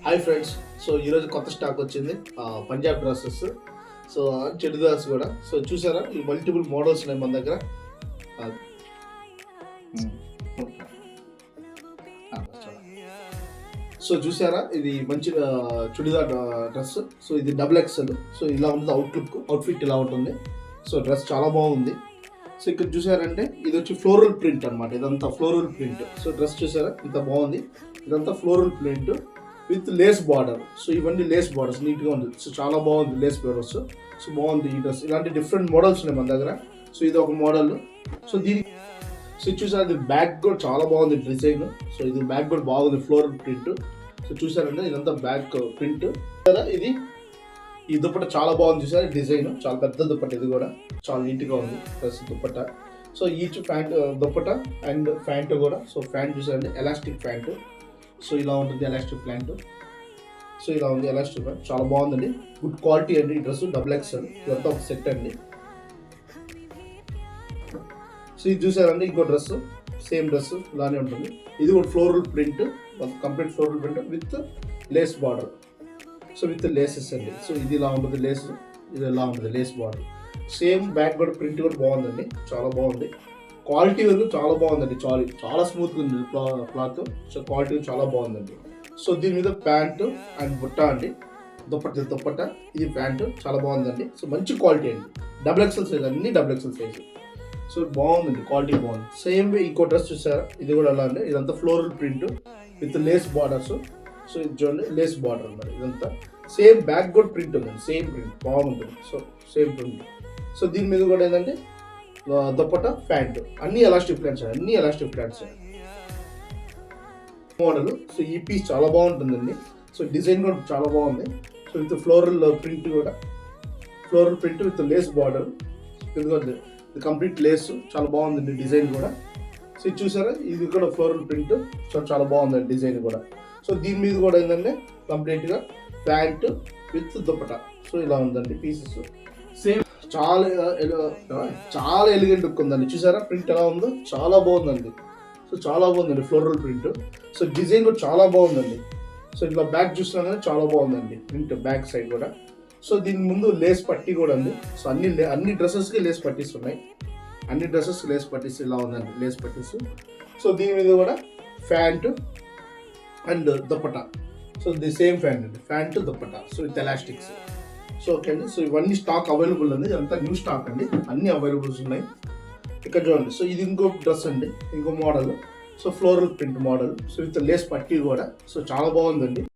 Hi friends. So ఈరోజు కొత్త stock వచ్చింది, పంజాబ్ డ్రెస్సెస్. సో చెడుదాస్ కూడా. సో చూసారా, ఈ మల్టిపుల్ మోడల్స్ ఉన్నాయి మన దగ్గర. సో చూసారా, ఇది మంచి చుడిదార్ డ్రెస్. సో ఇది XXL. సో ఇలా ఉంటుంది అవుట్ఫిట్ ఇలా ఉంటుంది. సో డ్రెస్ చాలా బాగుంది. సో ఇక్కడ చూసారంటే ఇది వచ్చి ఫ్లోరల్ ప్రింట్ అనమాట. ఇదంతా ఫ్లోరల్ ప్రింట్. సో డ్రెస్ చూసారా ఇంత బాగుంది. ఇదంతా floral print with lace border. So ఇవన్నీ లేస్ బార్డర్స్ నీట్గా ఉంది. సో చాలా బాగుంది లేస్ బార్డర్స్. సో బాగుంది ఈ డ్రెస్. ఇలాంటి డిఫరెంట్ మోడల్స్ ఉన్నాయి మన దగ్గర. సో ఇది ఒక మోడల్. సో దీనికి సో చూసారా, ఇది బ్యాక్ కూడా చాలా బాగుంది డిజైన్. సో ఇది బ్యాక్ కూడా బాగుంది ఫ్లోరల్ ప్రింట్. సో చూసారంటే ఇదంతా బ్యాక్ ప్రింట్. ఇది ఈ దుప్పట చాలా బాగుంది. చూసారా డిజైన్ చాలా పెద్ద దుప్పట. ఇది కూడా చాలా నీట్గా ఉంది dress dupatta. So each pant dupatta and pant కూడా. సో ప్యాంట్ చూసారంటే ఎలాస్టిక్ ప్యాంట్. సో ఇలా ఉంటుంది ఎలాస్టిక్ ప్యాంట్. సో ఇలా ఉంది ఎలాస్టిక్ ప్యాంట్. చాలా బాగుందండి. గుడ్ క్వాలిటీ అండి. ఈ డ్రెస్ XXL. ఇదంతా ఒక సెట్ అండి. సో ఇది చూసారండి ఇంకో డ్రెస్, సేమ్ డ్రెస్ ఇలానే ఉంటుంది. ఇది కూడా floral print, complete floral print with lace border. So with laces అండి. సో ఇది ఇలా ఉంటుంది లేస్, ఇది ఇలా ఉంటుంది లేస్ బార్డర్. సేమ్ బ్యాక్ కూడా ప్రింట్ కూడా బాగుందండి. చాలా బాగుంది. క్వాలిటీ వరకు చాలా బాగుందండి. చాలా స్మూత్గా ఉంది క్లాత్. సో క్వాలిటీ చాలా బాగుందండి. సో దీని మీద ప్యాంటు అండ్ బుట్ట అండి. దుప్పట ఇది ప్యాంటు చాలా బాగుందండి. సో మంచి క్వాలిటీ అండి. XXL సైజ్, అన్ని XXL సైజ్. సో బాగుందండి, క్వాలిటీ బాగుంది. సేమ్ ఇంకో డ్రెస్ చూసారా, ఇది కూడా అలా అండి. ఇదంతా floral print with lace borders. So ఇది చూడండి లేస్ బార్డర్ అన్నమాట. ఇదంతా సేమ్ బ్యాక్ కూడా ప్రింట్ ఉందండి. సేమ్ ప్రింట్ బాగుంటుంది. So same print. సో దీని మీద కూడా ఏంటంటే దుప్పట ప్యాంట్ అన్ని ఎలాస్టిక్ ప్యాంట్స్ మోడల్. సో ఈ పీస్ చాలా బాగుంటుందండి. సో డిజైన్ కూడా చాలా బాగుంది. సో విత్ ఫ్లోరల్ ప్రింట్ కూడా, floral print with lace border. ఇది కంప్లీట్ లేస్ చాలా బాగుందండి డిజైన్ కూడా. సో ఇది చూసారా, ఇది కూడా ఫ్లోరల్ ప్రింట్. సో చాలా బాగుందండి డిజైన్ కూడా. సో దీని మీద కూడా ఏంటంటే కంప్లీట్గా ప్యాంట్ విత్ దుప్పట. సో ఇలా ఉందండి పీసెస్. సేమ్ చాలా ఎలిగెంట్ లుక్ ఉందండి. చూసారా ప్రింట్ ఎలా ఉందో, చాలా బాగుందండి. సో చాలా బాగుందండి ఫ్లోరల్ ప్రింట్. సో డిజైన్ కూడా చాలా బాగుందండి. సో ఇట్లా బ్యాక్ చూసినా కానీ చాలా బాగుందండి ప్రింట్ బ్యాక్ సైడ్ కూడా. సో దీని ముందు లేస్ పట్టీ కూడా ఉంది. సో అన్ని డ్రెస్సెస్కి లేస్ పట్టీస్ ఉన్నాయి. అన్ని డ్రెస్సెస్కి లేస్ పట్టీస్ ఇలా ఉందండి, లేస్ పట్టీస్. సో దీని మీద కూడా ప్యాంట్ అండ్ దుప్పట. సో ది సేమ్ ప్యాంట్ అండి, ప్యాంట్ దుప్పట. So with elastics. So okay అండి. సో ఇవన్నీ స్టాక్ అవైలబుల్ ఉంది. ఇదంతా న్యూ స్టాక్ అండి, అన్ని అవైలబుల్స్ ఉన్నాయి. ఇక్కడ చూడండి. సో ఇది ఇంకో డ్రెస్ అండి, ఇంకో model. So floral print model. So with lace పట్టీ కూడా. సో చాలా బాగుందండి.